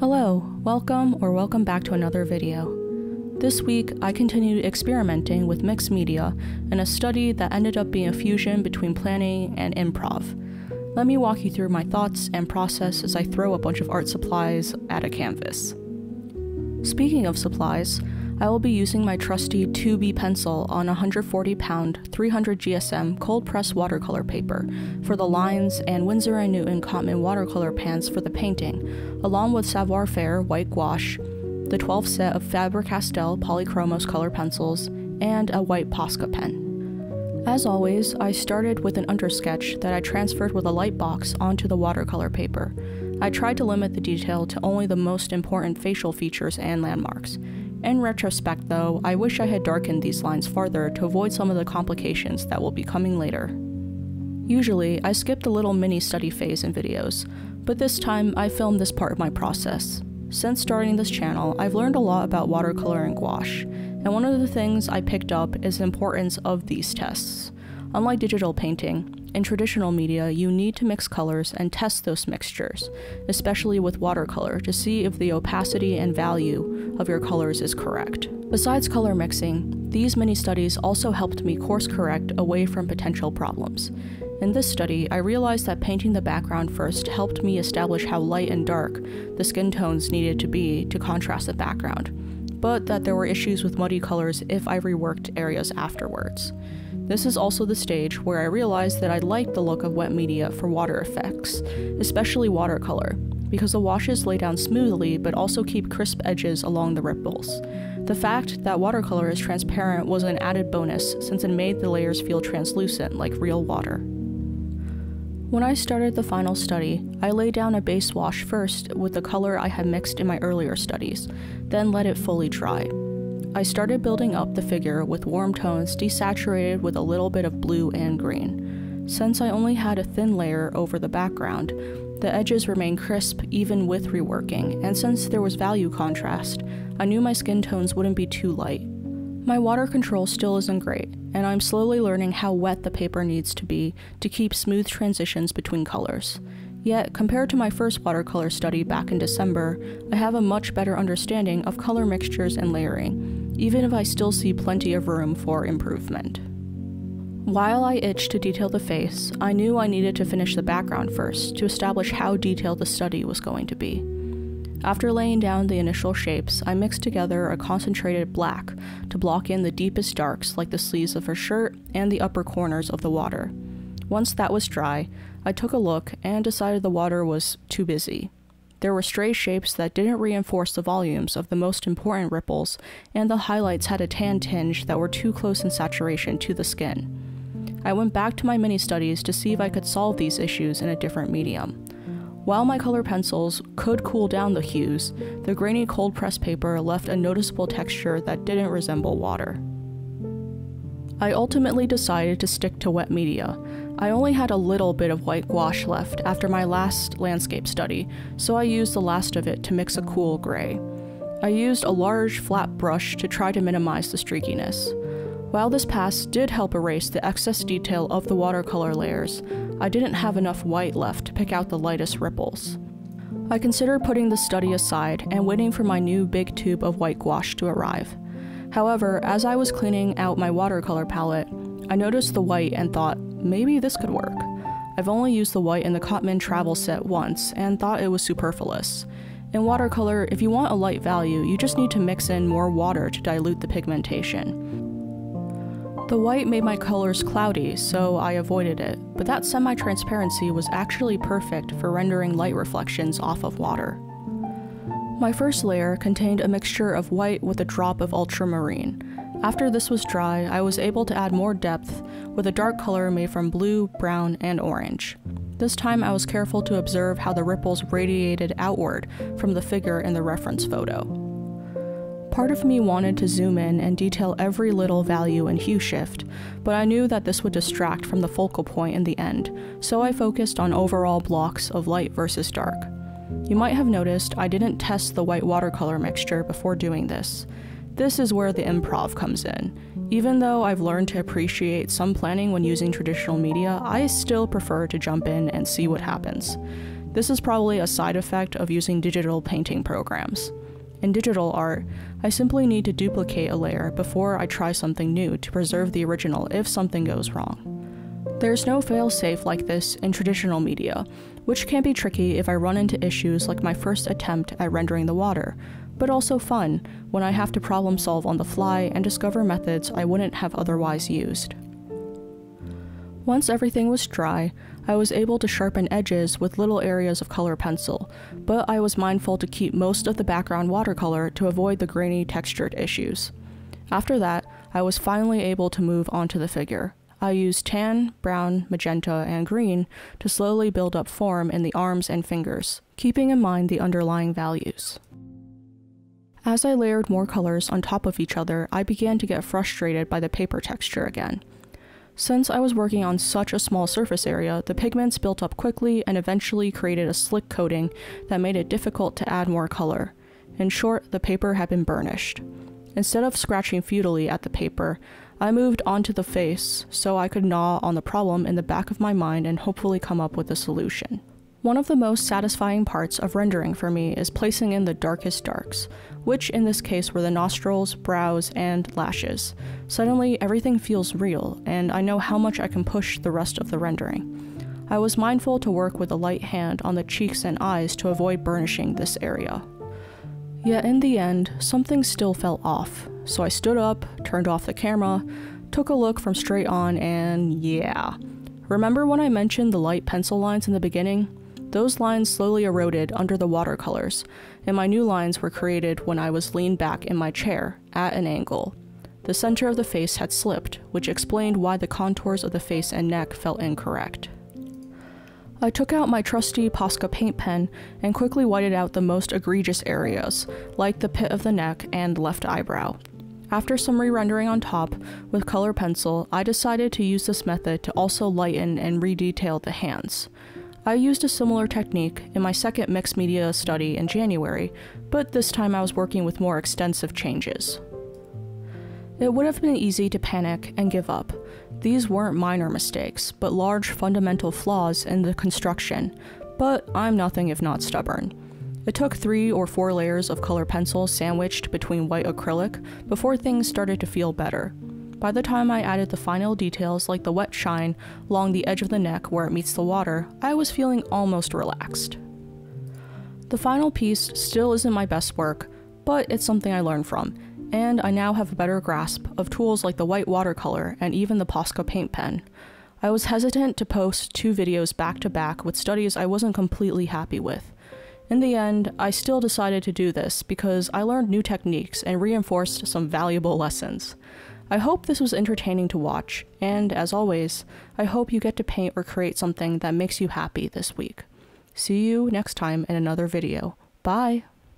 Hello, welcome back to another video. This week, I continued experimenting with mixed media in a study that ended up being a fusion between planning and improv. Let me walk you through my thoughts and process as I throw a bunch of art supplies at a canvas. Speaking of supplies, I will be using my trusty 2B pencil on 140 pound 300 GSM cold press watercolor paper for the lines and Winsor & Newton Cotman watercolor pans for the painting, along with Savoir Faire white gouache, the 12 set of Faber-Castell Polychromos color pencils, and a white POSCA pen. As always, I started with an undersketch that I transferred with a light box onto the watercolor paper. I tried to limit the detail to only the most important facial features and landmarks. In retrospect though, I wish I had darkened these lines farther to avoid some of the complications that will be coming later. Usually, I skip the little mini study phase in videos, but this time I filmed this part of my process. Since starting this channel, I've learned a lot about watercolor and gouache, and one of the things I picked up is the importance of these tests. Unlike digital painting, in traditional media, you need to mix colors and test those mixtures, especially with watercolor, to see if the opacity and value of your colors is correct. Besides color mixing, these mini studies also helped me course correct away from potential problems. In this study, I realized that painting the background first helped me establish how light and dark the skin tones needed to be to contrast the background, but that there were issues with muddy colors if I reworked areas afterwards. This is also the stage where I realized that I liked the look of wet media for water effects, especially watercolor, because the washes lay down smoothly but also keep crisp edges along the ripples. The fact that watercolor is transparent was an added bonus since it made the layers feel translucent like real water. When I started the final study, I laid down a base wash first with the color I had mixed in my earlier studies, then let it fully dry. I started building up the figure with warm tones desaturated with a little bit of blue and green. Since I only had a thin layer over the background, the edges remained crisp even with reworking, and since there was value contrast, I knew my skin tones wouldn't be too light. My water control still isn't great, and I'm slowly learning how wet the paper needs to be to keep smooth transitions between colors. Yet, compared to my first watercolor study back in December, I have a much better understanding of color mixtures and layering, even if I still see plenty of room for improvement. While I itched to detail the face, I knew I needed to finish the background first to establish how detailed the study was going to be. After laying down the initial shapes, I mixed together a concentrated black to block in the deepest darks like the sleeves of her shirt and the upper corners of the water. Once that was dry, I took a look and decided the water was too busy. There were stray shapes that didn't reinforce the volumes of the most important ripples, and the highlights had a tan tinge that were too close in saturation to the skin. I went back to my mini studies to see if I could solve these issues in a different medium. While my color pencils could cool down the hues, the grainy cold press paper left a noticeable texture that didn't resemble water. I ultimately decided to stick to wet media. I only had a little bit of white gouache left after my last landscape study, so I used the last of it to mix a cool gray. I used a large, flat brush to try to minimize the streakiness. While this pass did help erase the excess detail of the watercolor layers, I didn't have enough white left to pick out the lightest ripples. I considered putting the study aside and waiting for my new big tube of white gouache to arrive. However, as I was cleaning out my watercolor palette, I noticed the white and thought, maybe this could work. I've only used the white in the Cotman travel set once and thought it was superfluous. In watercolor, if you want a light value, you just need to mix in more water to dilute the pigmentation. The white made my colors cloudy, so I avoided it, but that semi-transparency was actually perfect for rendering light reflections off of water. My first layer contained a mixture of white with a drop of ultramarine. After this was dry, I was able to add more depth with a dark color made from blue, brown, and orange. This time I was careful to observe how the ripples radiated outward from the figure in the reference photo. Part of me wanted to zoom in and detail every little value and hue shift, but I knew that this would distract from the focal point in the end, so I focused on overall blocks of light versus dark. You might have noticed I didn't test the white watercolor mixture before doing this. This is where the improv comes in. Even though I've learned to appreciate some planning when using traditional media, I still prefer to jump in and see what happens. This is probably a side effect of using digital painting programs. In digital art, I simply need to duplicate a layer before I try something new to preserve the original if something goes wrong. There's no fail-safe like this in traditional media, which can be tricky if I run into issues like my first attempt at rendering the water, but also fun when I have to problem solve on the fly and discover methods I wouldn't have otherwise used. Once everything was dry, I was able to sharpen edges with little areas of color pencil, but I was mindful to keep most of the background watercolor to avoid the grainy textured issues. After that, I was finally able to move on to the figure. I used tan, brown, magenta, and green to slowly build up form in the arms and fingers, keeping in mind the underlying values. As I layered more colors on top of each other, I began to get frustrated by the paper texture again. Since I was working on such a small surface area, the pigments built up quickly and eventually created a slick coating that made it difficult to add more color. In short, the paper had been burnished. Instead of scratching futilely at the paper, I moved onto the face so I could gnaw on the problem in the back of my mind and hopefully come up with a solution. One of the most satisfying parts of rendering for me is placing in the darkest darks, which in this case were the nostrils, brows, and lashes. Suddenly, everything feels real, and I know how much I can push the rest of the rendering. I was mindful to work with a light hand on the cheeks and eyes to avoid burnishing this area. Yet in the end, something still felt off, so I stood up, turned off the camera, took a look from straight on, and yeah. Remember when I mentioned the light pencil lines in the beginning? Those lines slowly eroded under the watercolors, and my new lines were created when I was leaned back in my chair, at an angle. The center of the face had slipped, which explained why the contours of the face and neck felt incorrect. I took out my trusty POSCA paint pen and quickly whited out the most egregious areas, like the pit of the neck and left eyebrow. After some re-rendering on top, with color pencil, I decided to use this method to also lighten and re-detail the hands. I used a similar technique in my second mixed media study in January, but this time I was working with more extensive changes. It would have been easy to panic and give up. These weren't minor mistakes, but large fundamental flaws in the construction, but I'm nothing if not stubborn. It took 3 or 4 layers of color pencil sandwiched between white acrylic before things started to feel better. By the time I added the final details like the wet shine along the edge of the neck where it meets the water, I was feeling almost relaxed. The final piece still isn't my best work, but it's something I learned from, and I now have a better grasp of tools like the white watercolor and even the POSCA paint pen. I was hesitant to post 2 videos back to back with studies I wasn't completely happy with. In the end, I still decided to do this because I learned new techniques and reinforced some valuable lessons. I hope this was entertaining to watch, and as always, I hope you get to paint or create something that makes you happy this week. See you next time in another video. Bye!